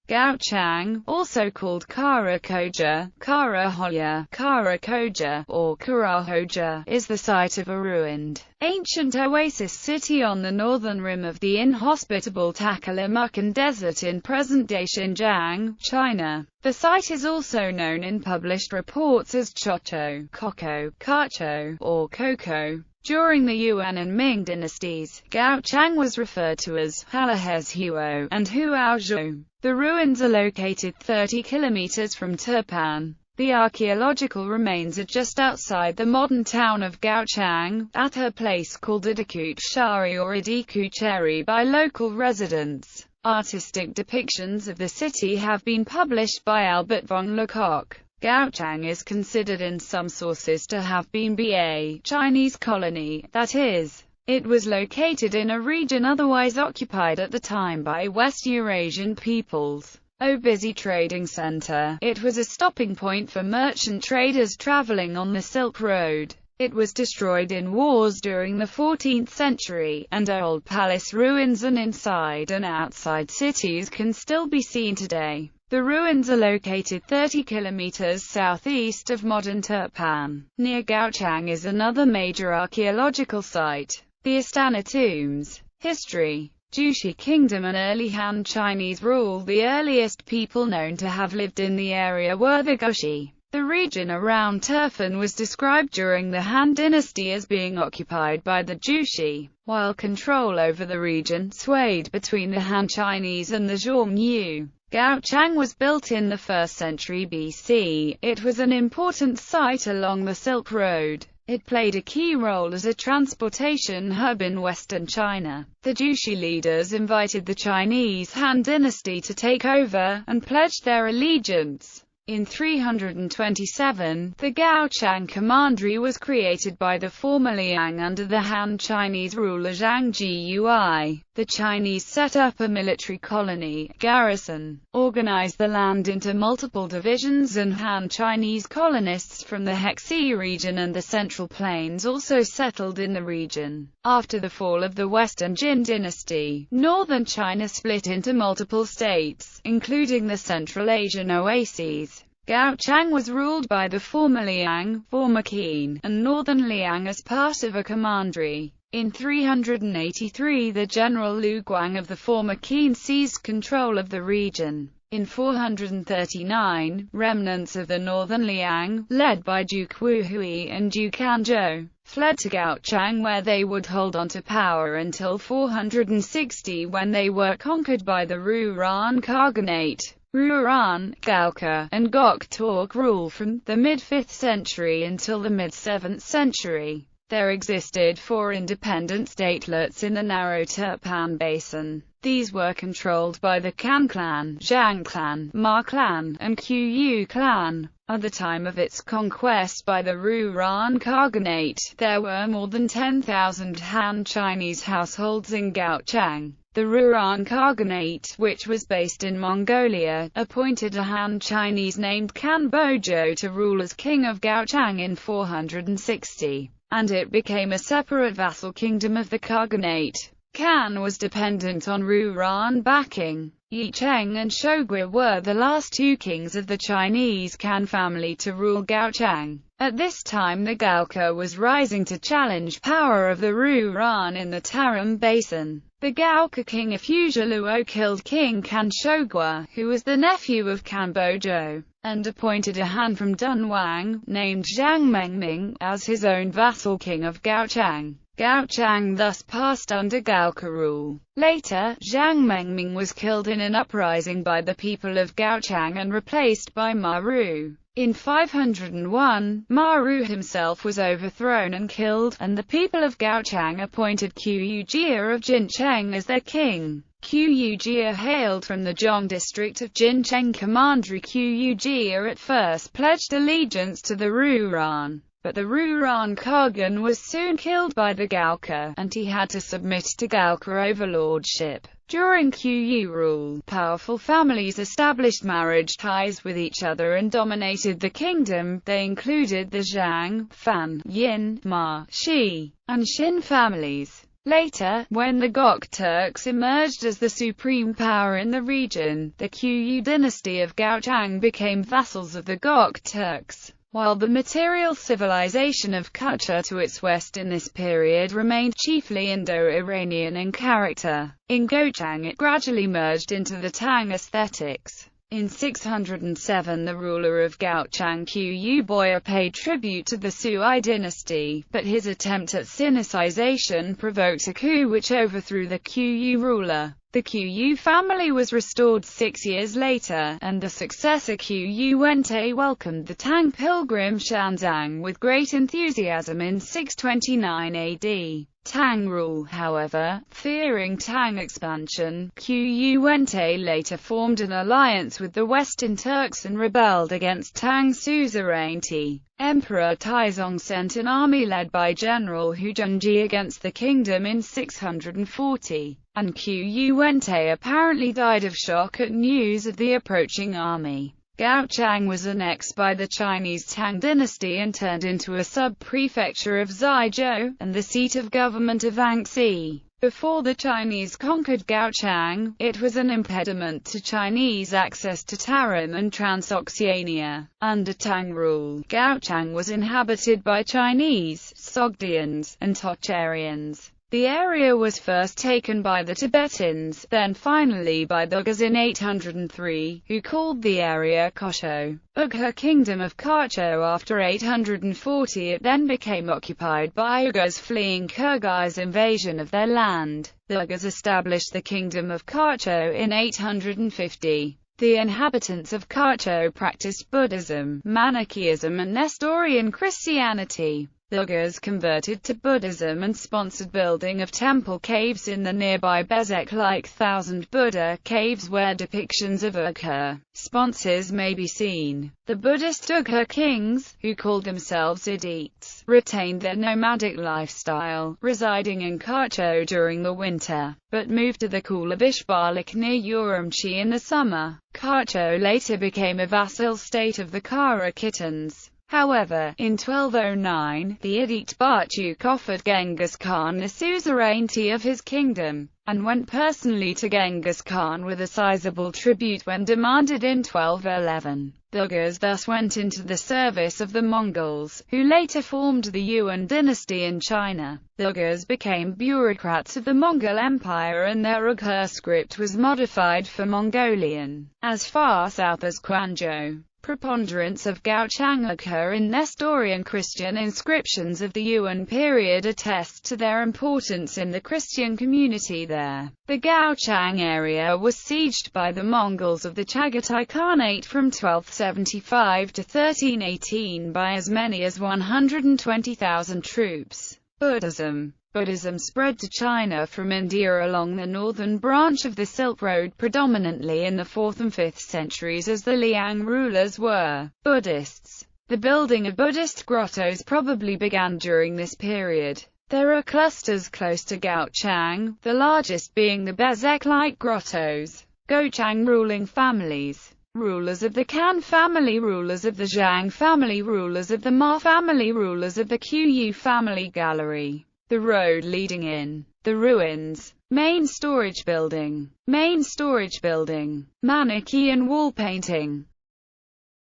Gaochang, also called Kara-Khoja, Kara-Hoja, Kara-Khoja, or Kara-Hoja, is the site of a ruined, ancient oasis city on the northern rim of the inhospitable Taklamakan Desert in present-day Xinjiang, China. The site is also known in published reports as Chocho, Koko, Kacho, or Koko. During the Yuan and Ming dynasties, Gaochang was referred to as Halahezhuo and Huaozhou. The ruins are located 30 kilometers from Turpan. The archaeological remains are just outside the modern town of Gaochang, at a place called Idikuchari or Idikucheri by local residents. Artistic depictions of the city have been published by Albert von Lecoq. Gaochang is considered in some sources to have been a Chinese colony, that is, it was located in a region otherwise occupied at the time by West Eurasian peoples. A busy trading center, it was a stopping point for merchant traders traveling on the Silk Road. It was destroyed in wars during the 14th century, and old palace ruins and inside and outside cities can still be seen today. The ruins are located 30 kilometers southeast of modern Turpan. Near Gaochang is another major archaeological site, the Istana tombs. History. Jushi Kingdom and early Han Chinese rule. The earliest people known to have lived in the area were the Gushi. The region around Turfan was described during the Han dynasty as being occupied by the Jushi, while control over the region swayed between the Han Chinese and the Xiongnu. Gaochang was built in the 1st century BC. It was an important site along the Silk Road. It played a key role as a transportation hub in western China. The Jushi leaders invited the Chinese Han dynasty to take over, and pledged their allegiance. In 327, the Gaochang commandery was created by the former Liang under the Han Chinese ruler Zhang Gui. The Chinese set up a military colony, garrison, organized the land into multiple divisions, and Han Chinese colonists from the Hexi region and the Central Plains also settled in the region. After the fall of the Western Jin dynasty, northern China split into multiple states, including the Central Asian oases. Gaochang was ruled by the former Liang, former Qin, and northern Liang as part of a commandery. In 383 the general Lu Guang of the former Qin seized control of the region. In 439, remnants of the northern Liang, led by Duke Wu Hui and Duke Anzhou, fled to Gaochang where they would hold on to power until 460 when they were conquered by the Rouran Khaganate. Rouran, Gaoka, and Gokturk rule from the mid-5th century until the mid-7th century. There existed 4 independent statelets in the narrow Turpan Basin. These were controlled by the Kan clan, Zhang clan, Ma clan, and Qiu clan. At the time of its conquest by the Rouran Khaganate, there were more than 10,000 Han Chinese households in Gaochang. The Rouran Khaganate, which was based in Mongolia, appointed a Han Chinese named Kan Bojo to rule as king of Gaochang in 460, and it became a separate vassal kingdom of the Khaganate. Kan was dependent on Rouran backing. Yicheng and Shogui were the last 2 kings of the Chinese Kan family to rule Gaochang. At this time the Gaoka was rising to challenge power of the Rouran in the Tarim Basin. The Gaoka king of Luo killed King Kan Shogui, who was the nephew of Kan Bojo, and appointed a Han from Dunhuang, named Zhang Mengming, as his own vassal king of Gaochang. Gaochang thus passed under Gaoka rule. Later, Zhang Mengming was killed in an uprising by the people of Gaochang and replaced by Ma Ru. In 501, Ma Ru himself was overthrown and killed, and the people of Gaochang appointed Qiu Jia of Jincheng as their king. Qiu Jia hailed from the Zhong district of Jincheng Commandery. Qiu Jia at first pledged allegiance to the Rouran, but the Rouran Khagan was soon killed by the Gaoka, and he had to submit to Gaoka overlordship. During Qiu rule, powerful families established marriage ties with each other and dominated the kingdom. They included the Zhang, Fan, Yin, Ma, Shi, and Xin families. Later, when the Gok Turks emerged as the supreme power in the region, the Qiyu dynasty of Gaochang became vassals of the Gok Turks, while the material civilization of Kutcha to its west in this period remained chiefly Indo-Iranian in character. In Gaochang it gradually merged into the Tang aesthetics. In 607 the ruler of Gaochang Qiyu Boya paid tribute to the Sui dynasty, but his attempt at Sinicization provoked a coup which overthrew the Qiyu ruler. The Qiyu family was restored 6 years later, and the successor Qiyu Wente welcomed the Tang pilgrim Shanzang with great enthusiasm in 629 AD. Tang rule, however, fearing Tang expansion, Qiyu Wente later formed an alliance with the Western Turks and rebelled against Tang suzerainty. Emperor Taizong sent an army led by General Hu Zhengji against the kingdom in 640, and Qiyu Wente apparently died of shock at news of the approaching army. Gaochang was annexed by the Chinese Tang dynasty and turned into a sub-prefecture of Zhaizhou, and the seat of government of Anxi. Before the Chinese conquered Gaochang, it was an impediment to Chinese access to Tarim and Transoxiania. Under Tang rule, Gaochang was inhabited by Chinese, Sogdians, and Tocharians. The area was first taken by the Tibetans, then finally by the Uyghurs in 803, who called the area Kosho. Uyghur Kingdom of Kharcho. After 840 it then became occupied by Uyghurs fleeing Kyrgyz invasion of their land. The Uyghurs established the Kingdom of Kharcho in 850. The inhabitants of Kharcho practiced Buddhism, Manichaeism and Nestorian Christianity. The Uyghurs converted to Buddhism and sponsored building of temple caves in the nearby Bezek-like Thousand Buddha caves where depictions of Uyghur sponsors may be seen. The Buddhist Uyghur kings, who called themselves Idites, retained their nomadic lifestyle, residing in Kharcho during the winter, but moved to the Kulabishbalik near Urumqi in the summer. Kharcho later became a vassal state of the Kara Khitans. However, in 1209, the Idit Barchuk offered Genghis Khan the suzerainty of his kingdom, and went personally to Genghis Khan with a sizable tribute when demanded in 1211. The Uyghurs thus went into the service of the Mongols, who later formed the Yuan dynasty in China. The Uyghurs became bureaucrats of the Mongol Empire and their Uyghur script was modified for Mongolian. As far south as Quanzhou, preponderance of Gaochang occur in Nestorian Christian inscriptions of the Yuan period attest to their importance in the Christian community there. The Gaochang area was sieged by the Mongols of the Chagatai Khanate from 1275 to 1318 by as many as 120,000 troops. Buddhism spread to China from India along the northern branch of the Silk Road predominantly in the 4th and 5th centuries as the Liang rulers were Buddhists. The building of Buddhist grottoes probably began during this period. There are clusters close to Gaochang, the largest being the Bezek-like grottoes. Gaochang ruling families. Rulers of the Kan family, rulers of the Zhang family, rulers of the Ma family, rulers of the Qiyu family. Gallery. The road leading in. The ruins. Main storage building. Main storage building. Manichaean wall painting.